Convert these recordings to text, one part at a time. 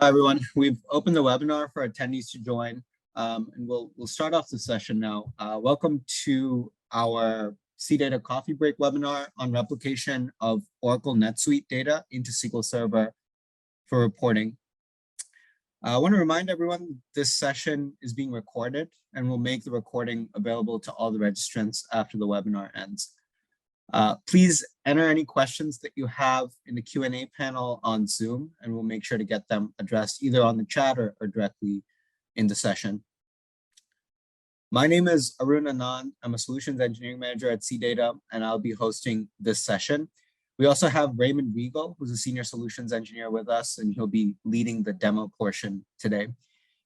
Hi, everyone. We've opened the webinar for attendees to join, and we'll start off the session now. Welcome to our CData Coffee Break webinar on replication of Oracle NetSuite data into SQL Server for reporting. I want to remind everyone this session is being recorded, and we'll make the recording available to all the registrants after the webinar ends. Please enter any questions that you have in the Q&A panel on Zoom, and we'll make sure to get them addressed either on the chat or directly in the session. My name is Arun Anand. I'm a Solutions Engineering Manager at CData, and I'll be hosting this session. We also have Raymond Regal, who's a Senior Solutions Engineer with us, and he'll be leading the demo portion today.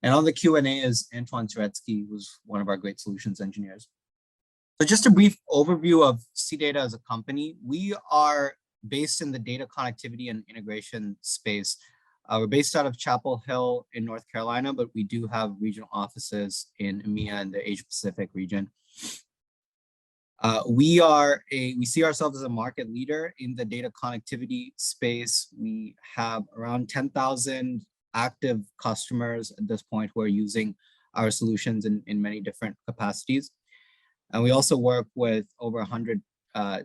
And on the Q&A is Antoine Turetsky, who's one of our great Solutions Engineers. So just a brief overview of CData as a company. We are based in the data connectivity and integration space. We're based out of Chapel Hill in North Carolina, but we do have regional offices in EMEA and the Asia Pacific region. We see ourselves as a market leader in the data connectivity space. We have around 10,000 active customers at this point who are using our solutions in many different capacities. And we also work with over 100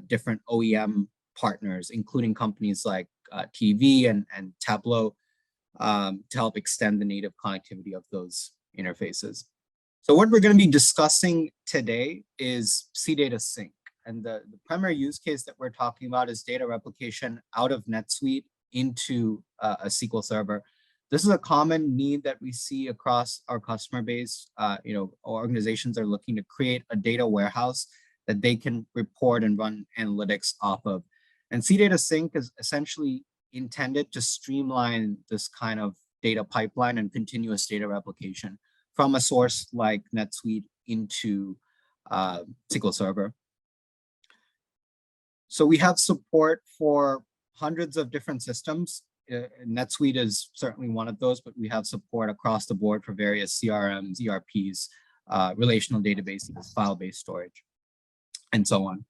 different OEM partners, including companies like TV and Tableau, to help extend the native connectivity of those interfaces. So what we're going to be discussing today is CData Sync. And the primary use case that we're talking about is data replication out of NetSuite into a SQL Server. This is a common need that we see across our customer base. Organizations are looking to create a data warehouse that they can report and run analytics off of. And CData Sync is essentially intended to streamline this kind of data pipeline and continuous data replication from a source like NetSuite into SQL Server. So we have support for hundreds of different systems. NetSuite is certainly one of those, but we have support across the board for various CRMs, ERPs, relational databases, file-based storage, and so on.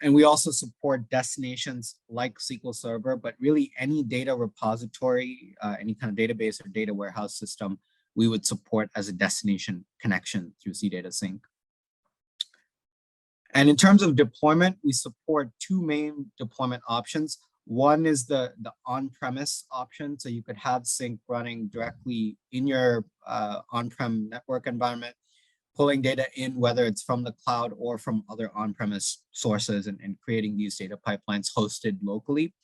And we also support destinations like SQL Server, but really any data repository, any kind of database or data warehouse system, we would support as a destination connection through CData Sync. And in terms of deployment, we support two main deployment options. One is the on-premise option, so you could have Sync running directly in your on-prem network environment, pulling data in, whether it's from the cloud or from other on-premise sources, and creating these data pipelines hosted locally.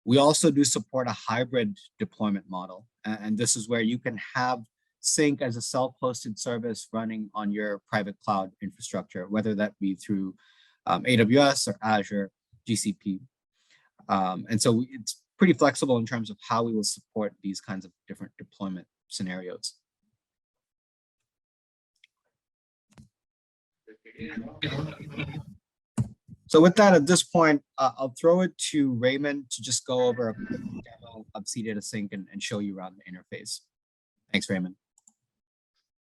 We also do support a hybrid deployment model, and this is where you can have Sync as a self-hosted service running on your private cloud infrastructure, whether that be through AWS or Azure, GCP. And so it's pretty flexible in terms of how we will support these kinds of different deployment scenarios. So with that, at this point, I'll throw it to Raymond to just go over a quick demo of CData Sync and show you around the interface. Thanks, Raymond.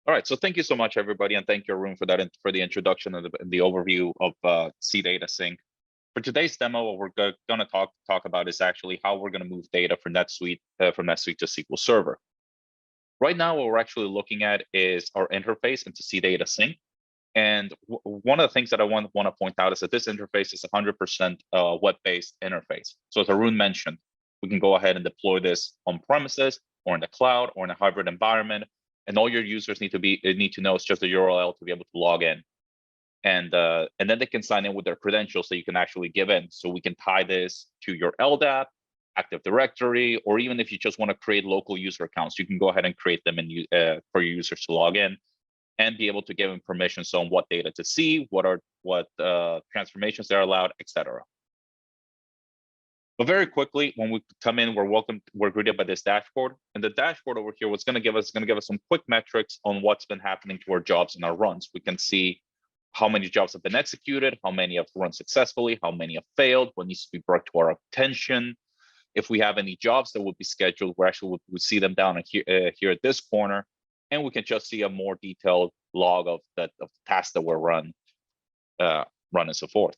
All right, so thank you so much, everybody, and thank you, Arun, for that, for the introduction and the overview of CData Sync. For today's demo, what we're going to talk about is actually how we're going to move data from NetSuite to SQL Server. Right now, what we're actually looking at is our interface into CData Sync. And one of the things that I want to point out is that this interface is 100% web-based interface. So as Arun mentioned, we can go ahead and deploy this on premises or in the cloud or in a hybrid environment. And all your users need to know is just the URL to be able to log in. And then they can sign in with their credentials so you can actually give in. So we can tie this to your LDAP, Active Directory, or even if you just want to create local user accounts, you can go ahead and create them for your users to log in and be able to give them permissions on what data to see, what transformations they're allowed, etc. But very quickly, when we come in, we're greeted by this dashboard. And the dashboard over here, what's going to give us some quick metrics on what's been happening to our jobs and our runs. We can see how many jobs have been executed, how many have run successfully, how many have failed, what needs to be brought to our attention. If we have any jobs that would be scheduled, we see them down here at this corner, and we can just see a more detailed log of the tasks that were run and so forth.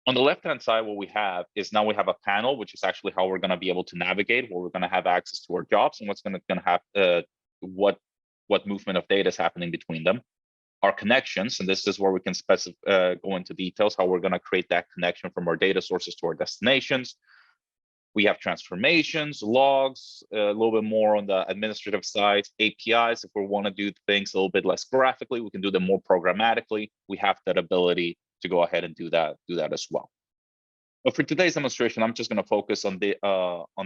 On the left-hand side, what we have is now we have a panel, which is actually how we're going to be able to navigate, where we're going to have access to our jobs and what's going to have what movement of data is happening between them. Our connections, and this is where we can go into details how we're going to create that connection from our data sources to our destinations. We have transformations, logs, a little bit more on the administrative side, APIs. If we want to do things a little bit less graphically, we can do them more programmatically. We have that ability to go ahead and do that as well. But for today's demonstration, I'm just going to focus on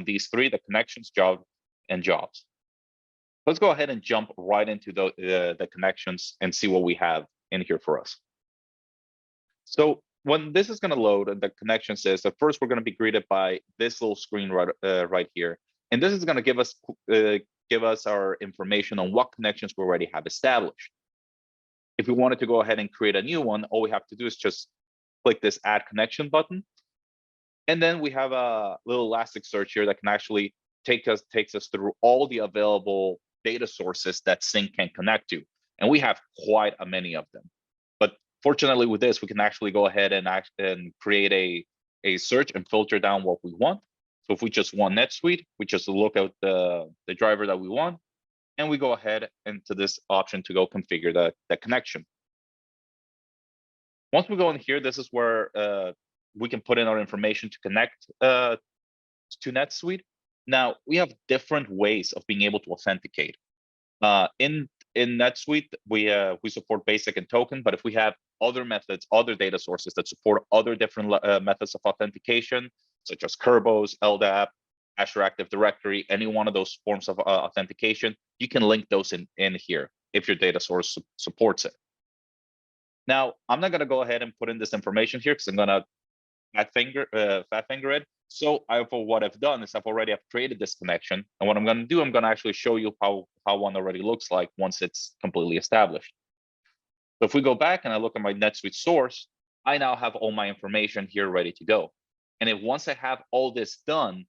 these three: the connections, job, and jobs. Let's go ahead and jump right into the connections and see what we have in here for us. So when this is going to load and the connection says that, first we're going to be greeted by this little screen right here, and this is going to give us our information on what connections we already have established. If we wanted to go ahead and create a new one, all we have to do is just click this Add Connection button, and then we have a little Elasticsearch here that can actually takes us through all the available data sources that Sync can connect to, and we have quite a many of them. But fortunately, with this, we can actually go ahead and create a search and filter down what we want. So if we just want NetSuite, we just look at the driver that we want, and we go ahead into this option to go configure the connection. Once we go in here, this is where we can put in our information to connect to NetSuite. Now, we have different ways of being able to authenticate. In NetSuite, we support basic and token, but if we have other methods, other data sources that support other different methods of authentication, such as Kerbos, LDAP, Azure Active Directory, any one of those forms of authentication, you can link those in here if your data source supports it. Now, I'm not going to go ahead and put in this information here because I'm going to fat finger it. So what I've done is I've created this connection, and what I'm going to do, I'm going to actually show you how one already looks like once it's completely established. So if we go back and I look at my NetSuite source, I now have all my information here ready to go. And if once I have all this done,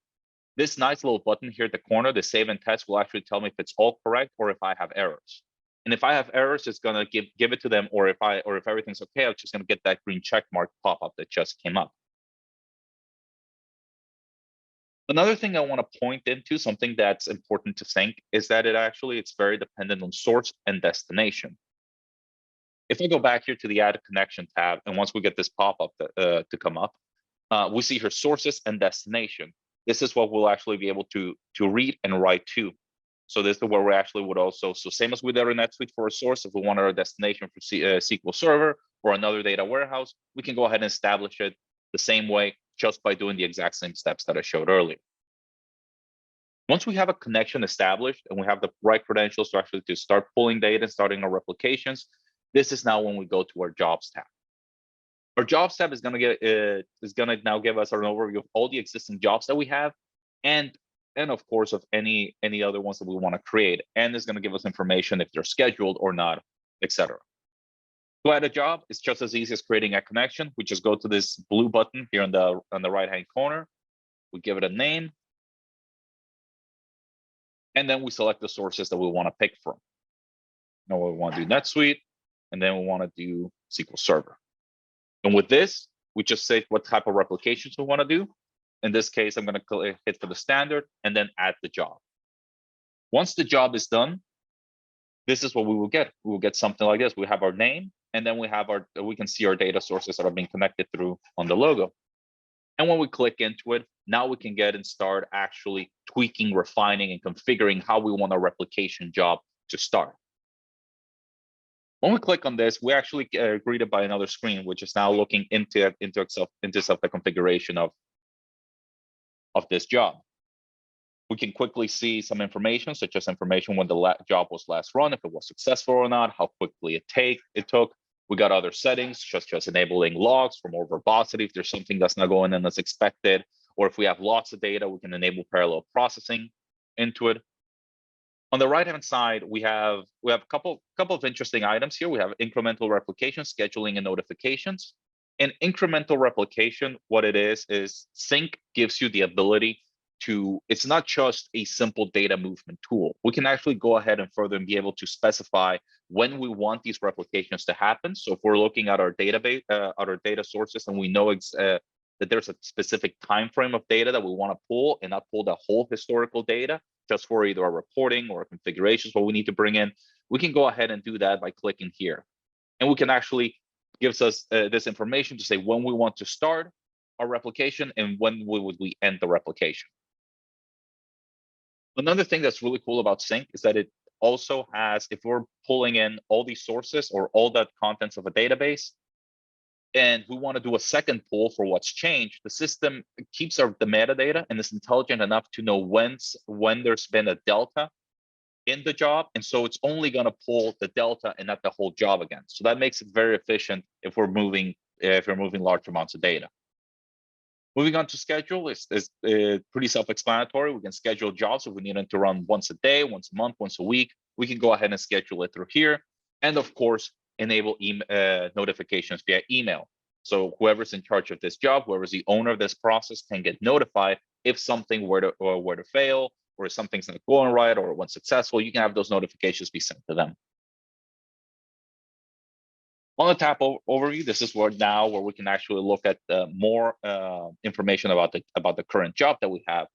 this nice little button here at the corner, the Save and Test, will actually tell me if it's all correct or if I have errors. And if I have errors, it's going to give it to them, or if everything's okay, I'm just going to get that green check mark pop up that just came up. Another thing I want to point into, something that's important to Sync, is that it's very dependent on source and destination. If I go back here to the Add Connection tab, and once we get this pop-up to come up, we see here sources and destination. This is what we'll actually be able to read and write to. So this is where we actually would also, so same as with our NetSuite for a source, if we want our destination for SQL Server or another data warehouse, we can go ahead and establish it the same way, just by doing the exact same steps that I showed earlier. Once we have a connection established and we have the right credentials to start pulling data and starting our replications, this is now when we go to our Jobs tab. Our Jobs tab is going to now give us an overview of all the existing jobs that we have, and of course of any other ones that we want to create, and is going to give us information if they're scheduled or not, etc. To add a job, it's just as easy as creating a connection. We just go to this blue button here on the right-hand corner. We give it a name, and then we select the sources that we want to pick from. Now we want to do NetSuite, and then we want to do SQL Server. And with this, we just say what type of replications we want to do. In this case, I'm going to hit for the standard and then add the job. Once the job is done, this is what we will get. We will get something like this. We have our name, and then we can see our data sources that are being connected through on the logo. And when we click into it, now we can get and start actually tweaking, refining, and configuring how we want our replication job to start. When we click on this, we actually get greeted by another screen, which is now looking into the configuration of this job. We can quickly see some information, such as information when the job was last run, if it was successful or not, how quickly it took. We got other settings, such as enabling logs for more verbosity if there's something that's not going in as expected, or if we have lots of data, we can enable parallel processing into it. On the right-hand side, we have a couple of interesting items here. We have incremental replication, scheduling, and notifications. In incremental replication, what it is Sync gives you the ability it's not just a simple data movement tool. We can actually go ahead and further and be able to specify when we want these replications to happen. So if we're looking at our database, our data sources, and we know that there's a specific time frame of data that we want to pull, and not pull the whole historical data just for either our reporting or configurations, what we need to bring in, we can go ahead and do that by clicking here. And we can actually gives us this information to say when we want to start our replication and when would we end the replication. Another thing that's really cool about Sync is that it also has, if we're pulling in all these sources or all that contents of a database, and we want to do a second pull for what's changed, the system keeps the metadata and is intelligent enough to know when there's been a delta in the job. And so it's only going to pull the delta and not the whole job again. So that makes it very efficient if we're moving large amounts of data. Moving on to schedule is pretty self-explanatory. We can schedule jobs if we need them to run once a day, once a month, once a week. We can go ahead and schedule it through here. And of course, enable notifications via email. So whoever's in charge of this job, whoever's the owner of this process, can get notified if something were to fail, or if something's not going right, or when successful. You can have those notifications be sent to them. On the tab overview, this is where we can actually look at more information about the current job that we have.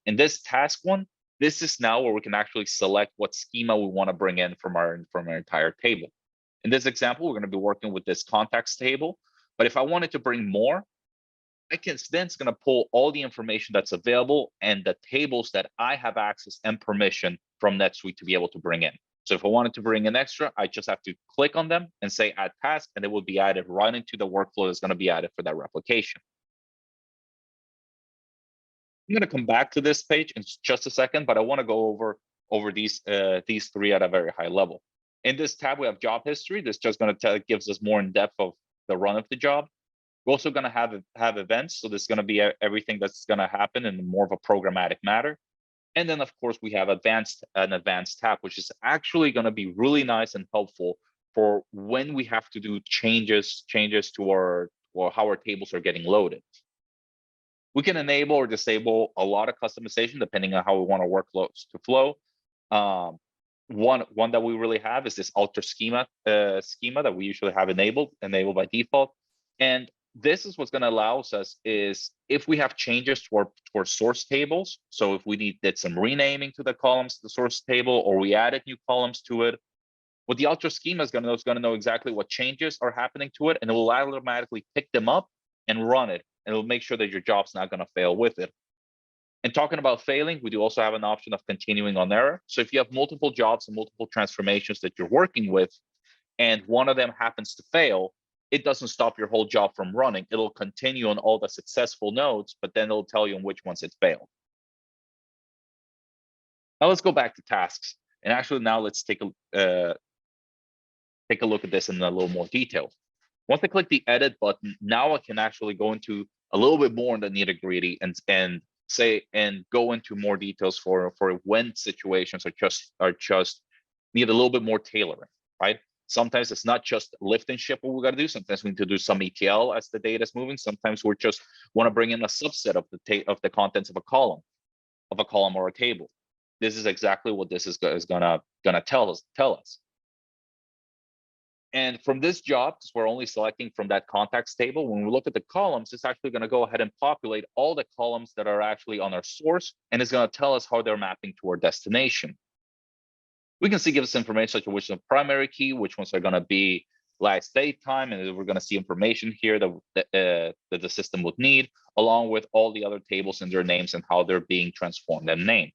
In this task one, this is now where we can actually select what schema we want to bring in from our entire table. In this example, we're going to be working with this context table. But if I wanted to bring more, it's going to pull all the information that's available and the tables that I have access and permission from NetSuite to be able to bring in. So if I wanted to bring in extra, I just have to click on them and say add task, and it will be added right into the workflow that's going to be added for that replication. I'm going to come back to this page in just a second, but I want to go over these three at a very high level. In this tab, we have job history. This just going to gives us more in depth of the run of the job. We're also going to have events. So this is going to be everything that's going to happen in more of a programmatic manner. And then, of course, we have an advanced tab, which is actually going to be really nice and helpful for when we have to do changes to how our tables are getting loaded. We can enable or disable a lot of customization depending on how we want our workflows to flow. One that we really have is this alter schema that we usually have enabled by default. And this is what's going to allow us is if we have changes to our source tables. So if we did some renaming to the columns, the source table, or we added new columns to it, what the alter schema is going to know exactly what changes are happening to it, and it will automatically pick them up and run it, and it'll make sure that your job's not going to fail with it. And talking about failing, we do also have an option of continuing on error. So if you have multiple jobs and multiple transformations that you're working with, and one of them happens to fail, it doesn't stop your whole job from running. It'll continue on all the successful nodes, but then it'll tell you on which ones it failed. Now let's go back to tasks. And actually now let's take a look at this in a little more detail. Once I click the edit button, now I can actually go into a little bit more in the nitty-gritty and go into more details for when situations are just need a little bit more tailoring, right? Sometimes it's not just lift and shift what we got to do. Sometimes we need to do some ETL as the data is moving. Sometimes we just want to bring in a subset of the contents of a column or a table. This is exactly what this is gonna tell us. And from this job, because we're only selecting from that context table, when we look at the columns, it's actually going to go ahead and populate all the columns that are actually on our source, and it's going to tell us how they're mapping to our destination. We can see give us information such as which is the primary key, which ones are going to be last date time, and we're going to see information here that the system would need, along with all the other tables and their names and how they're being transformed and named.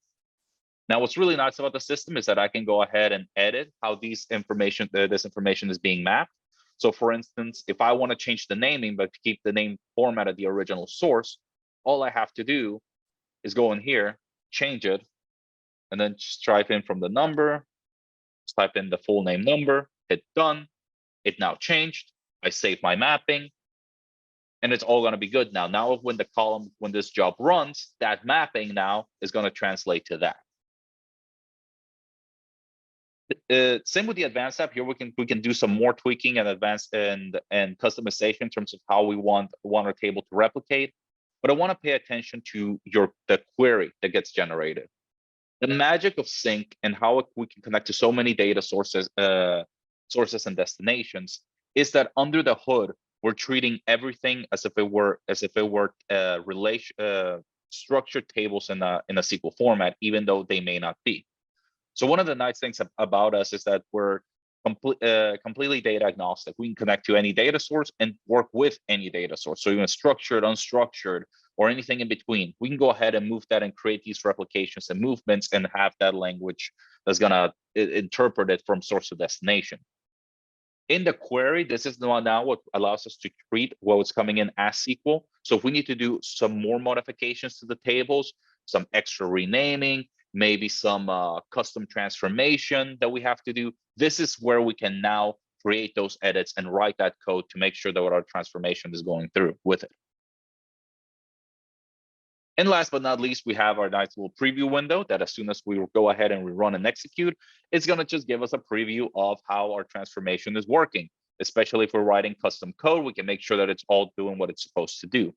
Now, what's really nice about the system is that I can go ahead and edit how this information is being mapped. So for instance, if I want to change the naming, but to keep the name format of the original source, all I have to do is go in here, change it, and then just type in from the number, just type in the full name number, hit done. It now changed. I save my mapping, and it's all going to be good now. Now, when this job runs, that mapping now is going to translate to that. Same with the advanced tab. Here we can do some more tweaking and advanced and customization in terms of how we want our table to replicate. but I want to pay attention to the query that gets generated. The magic of Sync and how we can connect to so many data sources and destinations is that under the hood, we're treating everything as if it were structured tables in a SQL format, even though they may not be. So one of the nice things about us is that we're completely data agnostic. We can connect to any data source and work with any data source. So even structured, unstructured, or anything in between, we can go ahead and move that and create these replications and movements and have that language that's gonna interpret it from source to destination. In the query, this is now what allows us to treat what's coming in as SQL. So if we need to do some more modifications to the tables, some extra renaming, maybe some custom transformation that we have to do, this is where we can now create those edits and write that code to make sure that our transformation is going through with it. And last but not least, we have our nice little preview window that as soon as we go ahead and we run and execute, it's going to just give us a preview of how our transformation is working. Especially if we're writing custom code, we can make sure that it's all doing what it's supposed to do.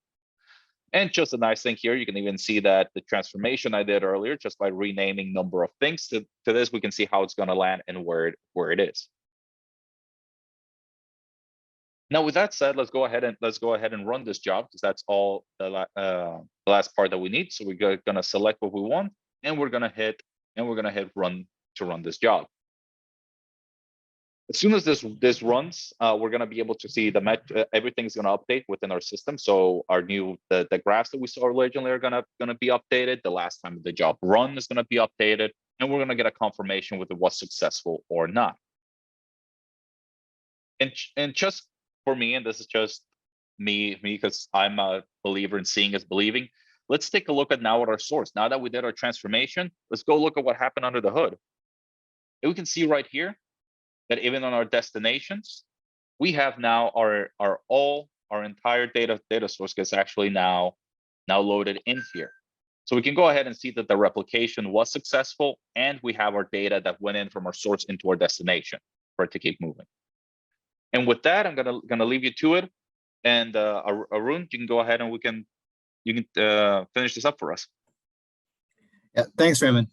And just a nice thing here, you can even see that the transformation I did earlier, just by renaming number of things to this, we can see how it's going to land and where it is. Now, with that said, let's go ahead and run this job, because that's all the last part that we need. So we're going to select what we want, and we're going to hit run to run this job. As soon as this runs, we're going to be able to see everything's going to update within our system. So our the graphs that we saw originally are going to be updated. The last time the job run is going to be updated, and we're going to get a confirmation whether it was successful or not. And just for me, and this is just me because I'm a believer in seeing is believing. Let's take a look at now at our source. Now that we did our transformation, let's go look at what happened under the hood. And we can see right here that even on our destinations, we have now our entire data source gets actually now loaded in here. So we can go ahead and see that the replication was successful, and we have our data that went in from our source into our destination for it to keep moving. And with that, I'm gonna leave you to it. And Arun, you can go ahead and you can finish this up for us. Yeah, thanks, Raymond.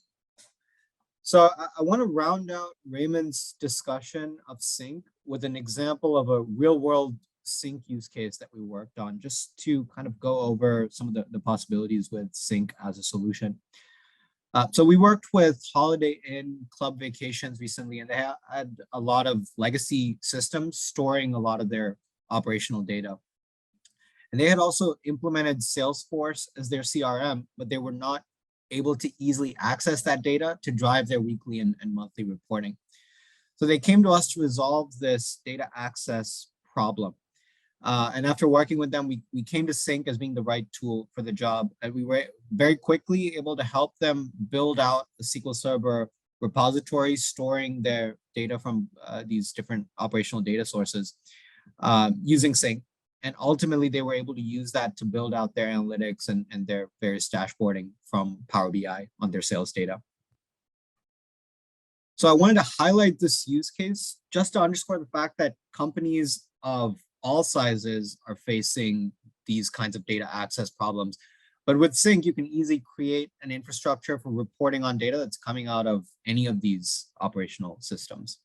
So I want to round out Raymond's discussion of Sync with an example of a real-world Sync use case that we worked on, just to kind of go over some of the possibilities with Sync as a solution. So we worked with Holiday Inn Club Vacations recently, and they had a lot of legacy systems storing a lot of their operational data. And they had also implemented Salesforce as their CRM, but they were not able to easily access that data to drive their weekly and monthly reporting. So they came to us to resolve this data access problem. And after working with them, we came to Sync as being the right tool for the job. And we were very quickly able to help them build out a SQL Server repository storing their data from these different operational data sources using Sync. And ultimately, they were able to use that to build out their analytics and their various dashboarding from Power BI on their sales data. So I wanted to highlight this use case just to underscore the fact that companies of all sizes are facing these kinds of data access problems. But with Sync, you can easily create an infrastructure for reporting on data that's coming out of any of these operational systems.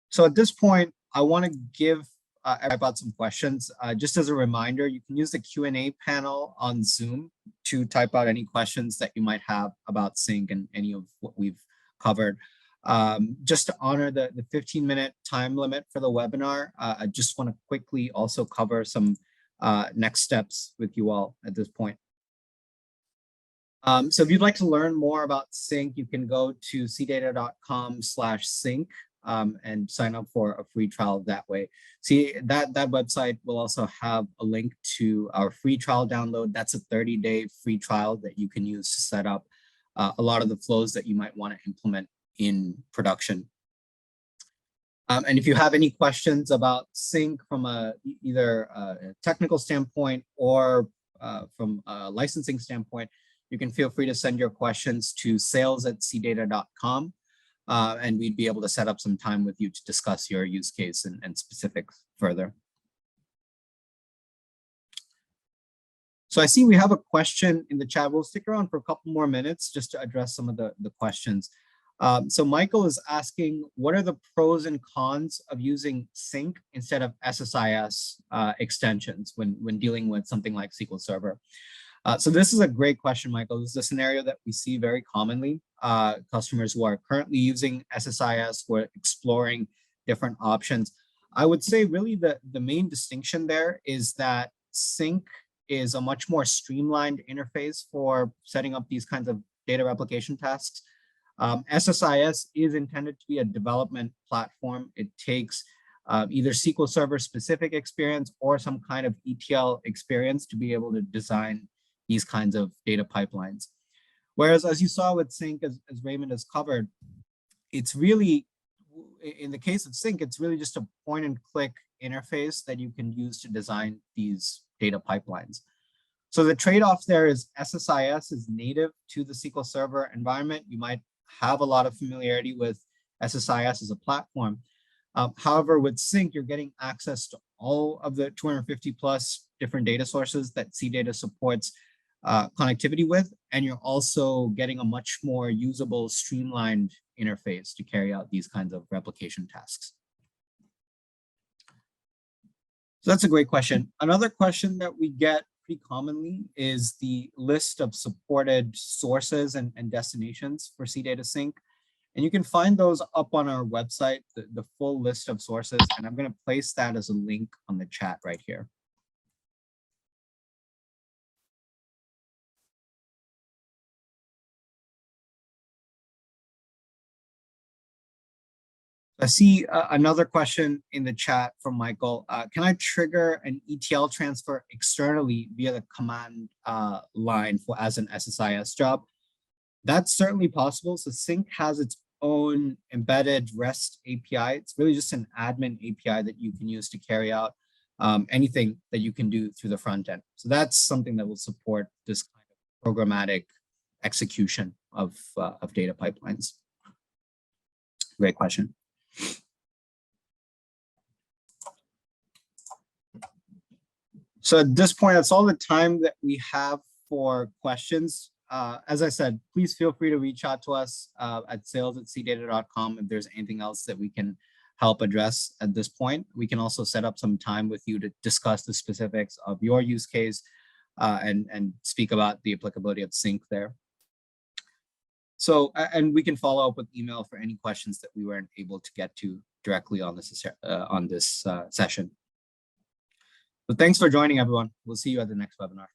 So at this point, I want to give about some questions. Just as a reminder, you can use the Q&A panel on Zoom to type out any questions that you might have about Sync and any of what we've covered. Just to honor the 15-minute time limit for the webinar, I just want to quickly also cover some next steps with you all at this point. So if you'd like to learn more about Sync, you can go to cdata.com/sync and sign up for a free trial that way. See, that website will also have a link to our free trial download. That's a 30-day free trial that you can use to set up a lot of the flows that you might want to implement in production. And if you have any questions about Sync from either a technical standpoint or from a licensing standpoint, you can feel free to send your questions to sales@cdata.com. And we'd be able to set up some time with you to discuss your use case and specifics further. So I see we have a question in the chat. We'll stick around for a couple more minutes just to address some of the questions. So Michael is asking, what are the pros and cons of using Sync instead of SSIS extensions when dealing with something like SQL Server? So this is a great question, Michael. This is a scenario that we see very commonly. Customers who are currently using SSIS, who are exploring different options. I would say really the main distinction there is that Sync is a much more streamlined interface for setting up these kinds of data replication tasks. SSIS is intended to be a development platform. It takes either SQL Server specific experience or some kind of ETL experience to be able to design these kinds of data pipelines. Whereas as you saw with Sync, as Raymond has covered, it's really, in the case of Sync, it's really just a point and click interface that you can use to design these data pipelines. So the trade-off there is SSIS is native to the SQL Server environment. You might have a lot of familiarity with SSIS as a platform. However, with Sync, you're getting access to all of the 250 plus different data sources that CData supports connectivity with, and you're also getting a much more usable, streamlined interface to carry out these kinds of replication tasks. So that's a great question. Another question that we get pretty commonly is the list of supported sources and destinations for CData Sync. And you can find those up on our website, the full list of sources, and I'm going to place that as a link on the chat right here. I see another question in the chat from Michael. Can I trigger an ETL transfer externally via the command line as an SSIS job? That's certainly possible. So Sync has its own embedded REST API. It's really just an admin API that you can use to carry out anything that you can do through the front end. So that's something that will support this kind of programmatic execution of data pipelines. Great question. So at this point, that's all the time that we have for questions. As I said, please feel free to reach out to us at sales@cdata.com if there's anything else that we can help address at this point. We can also set up some time with you to discuss the specifics of your use case and speak about the applicability of Sync there. So, and we can follow up with email for any questions that we weren't able to get to directly on this session. So thanks for joining, everyone. We'll see you at the next webinar.